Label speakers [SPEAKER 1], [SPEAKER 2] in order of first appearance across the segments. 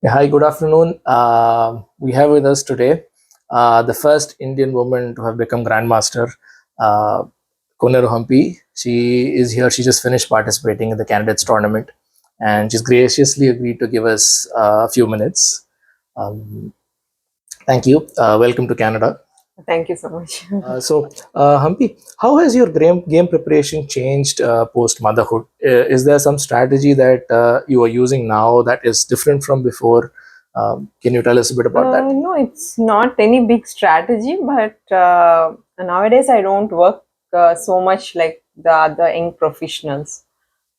[SPEAKER 1] Yeah, hi, good afternoon. We have with us today the first Indian woman to have become Grandmaster, uh, Koneru Humpy. She is here. She just finished participating in the candidates tournament and she's graciously agreed to give us a few minutes. Um, Thank you. Welcome to Canada.
[SPEAKER 2] Thank you so much.
[SPEAKER 1] Humpy, how has your game preparation changed post motherhood? Is there some strategy that you are using now that is different from before? Can you tell us a bit about that?
[SPEAKER 2] No, it's not any big strategy, but nowadays I don't work so much like the other young professionals.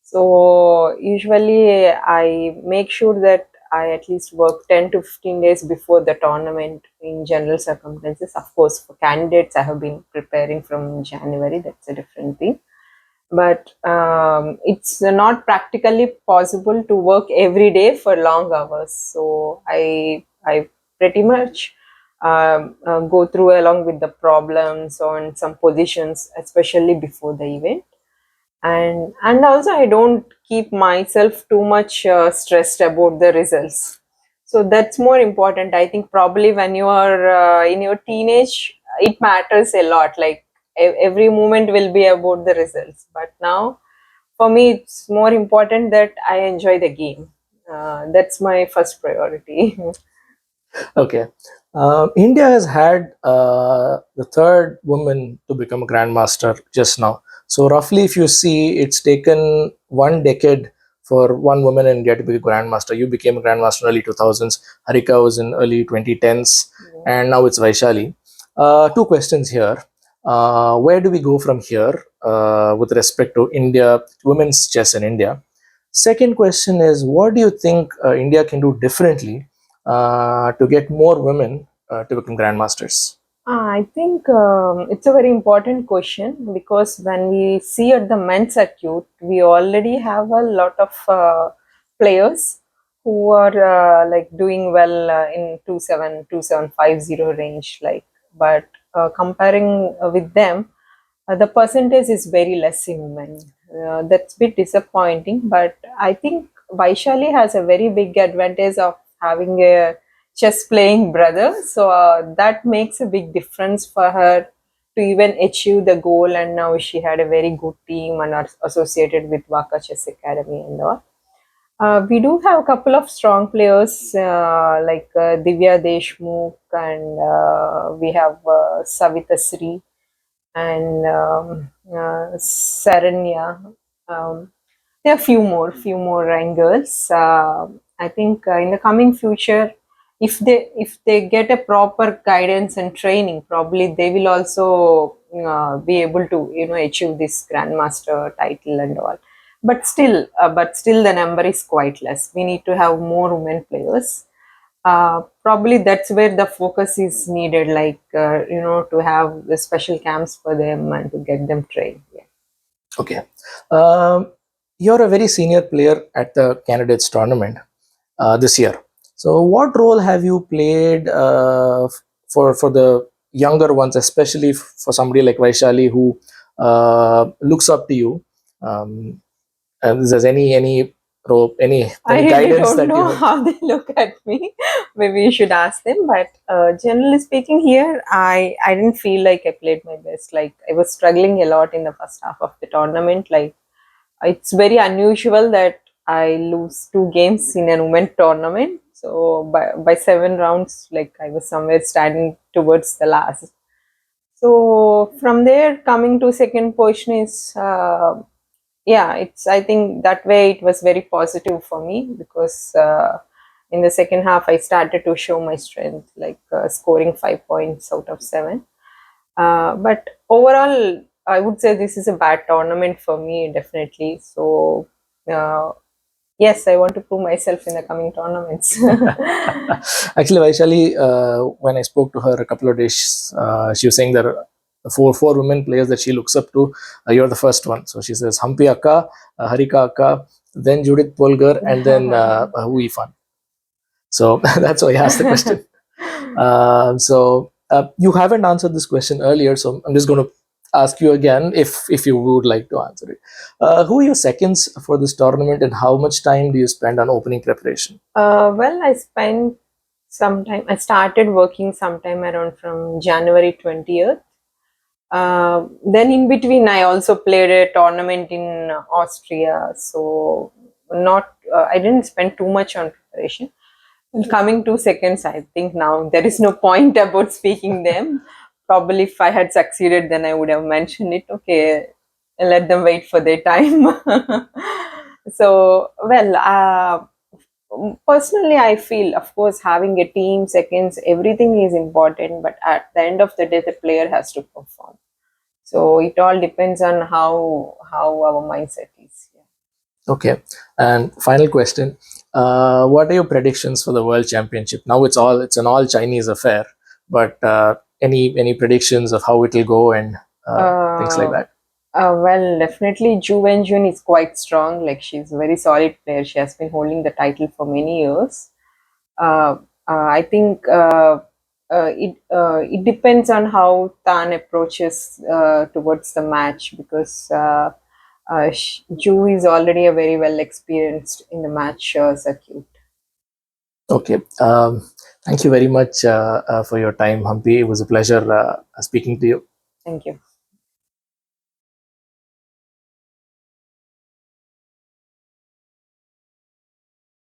[SPEAKER 2] So usually I make sure that I at least work 10 to 15 days before the tournament in general circumstances. Of course, for candidates, I have been preparing from January. That's a different thing. But it's not practically possible to work every day for long hours. So I pretty much go through along with the problems on some positions, especially before the event, and also I don't keep myself too much stressed about the results. So that's more important. I think probably when you are in your teenage, it matters a lot. Like every moment will be about the results. But now, for me, it's more important that I enjoy the game. That's my first priority.
[SPEAKER 1] Okay. India has had the third woman to become a grandmaster just now. So, roughly, if you see, it's taken 1 decade for one woman in India to be a grandmaster. You became a grandmaster in early 2000s. Harika was in early 2010s, and now it's Vaishali. Two questions here. Where do we go from here with respect to India, women's chess in India? Second question is, what do you think India can do differently to get more women to become grandmasters?
[SPEAKER 2] I think it's a very important question because when we see at the men's circuit, we already have a lot of players who are like doing well in 27, 2750 range. Like, but comparing with them, the percentage is very less in women. That's a bit disappointing, but I think Vaishali has a very big advantage of having a chess playing brother. So that makes a big difference for her to even achieve the goal. And now she had a very good team and are associated with Waka Chess Academy and all. We do have a couple of strong players like Divya Deshmukh, and we have Savita Sri and Saranya. There are few more angles. I think in the coming future, if they get a proper guidance and training, probably they will also be able to achieve this grandmaster title and all. But still, the number is quite less. We need to have more women players. Probably that's where the focus is needed, like to have the special camps for them and to get them trained. Yeah.
[SPEAKER 1] Okay. Um, you're a very senior player at the candidates tournament this year. So, what role have you played for the younger ones, especially for somebody like Vaishali who looks up to you? Um, is there any
[SPEAKER 2] I really
[SPEAKER 1] guidance
[SPEAKER 2] don't
[SPEAKER 1] that you
[SPEAKER 2] know
[SPEAKER 1] have?
[SPEAKER 2] how they look at me. Maybe you should ask them. But generally speaking, here I didn't feel like I played my best. Like I was struggling a lot in the first half of the tournament. Like it's very unusual that I lose two games in a women tournament. So by 7 rounds, like I was somewhere standing towards the last. So from there, coming to second position is yeah, it's I think that way it was very positive for me because in the second half I started to show my strength, like scoring 5 points out of seven. But overall, I would say this is a bad tournament for me, definitely. So uh, yes, I want to prove myself in the coming tournaments.
[SPEAKER 1] Actually, Vaishali, when I spoke to her a couple of days, she was saying that the four women players that she looks up to, you're the first one. So she says Humpy Akka, Harika Akka, then Judith Polgar, and then Hui Fan. So that's why I asked the question. You haven't answered this question earlier, so I'm just going to ask you again if you would like to answer it. Who are your seconds for this tournament, and how much time do you spend on opening preparation?
[SPEAKER 2] Well, I spent some time. I started working sometime around from January 20th. Then in between, I also played a tournament in Austria. So not, I didn't spend too much on preparation. Coming 2 seconds, I think now there is no point about speaking them. Probably if I had succeeded, then I would have mentioned it. Okay, let them wait for their time. So, well, personally, I feel, of course, having a team, seconds, everything is important, but at the end of the day, the player has to perform. So it all depends on how our mindset is. Yeah.
[SPEAKER 1] Okay, and final question: what are your predictions for the World Championship? Now it's an all Chinese affair, but any predictions of how it will go and things like
[SPEAKER 2] Uh,
[SPEAKER 1] that?
[SPEAKER 2] well, definitely Ju Wenjun is quite strong. Like she's a very solid player. She has been holding the title for many years. Uh, I think it depends on how Tan approaches towards the match because Ju is already a very well experienced in the match circuit.
[SPEAKER 1] Okay. Thank you very much for your time, Humpy. It was a pleasure speaking to you.
[SPEAKER 2] Thank you.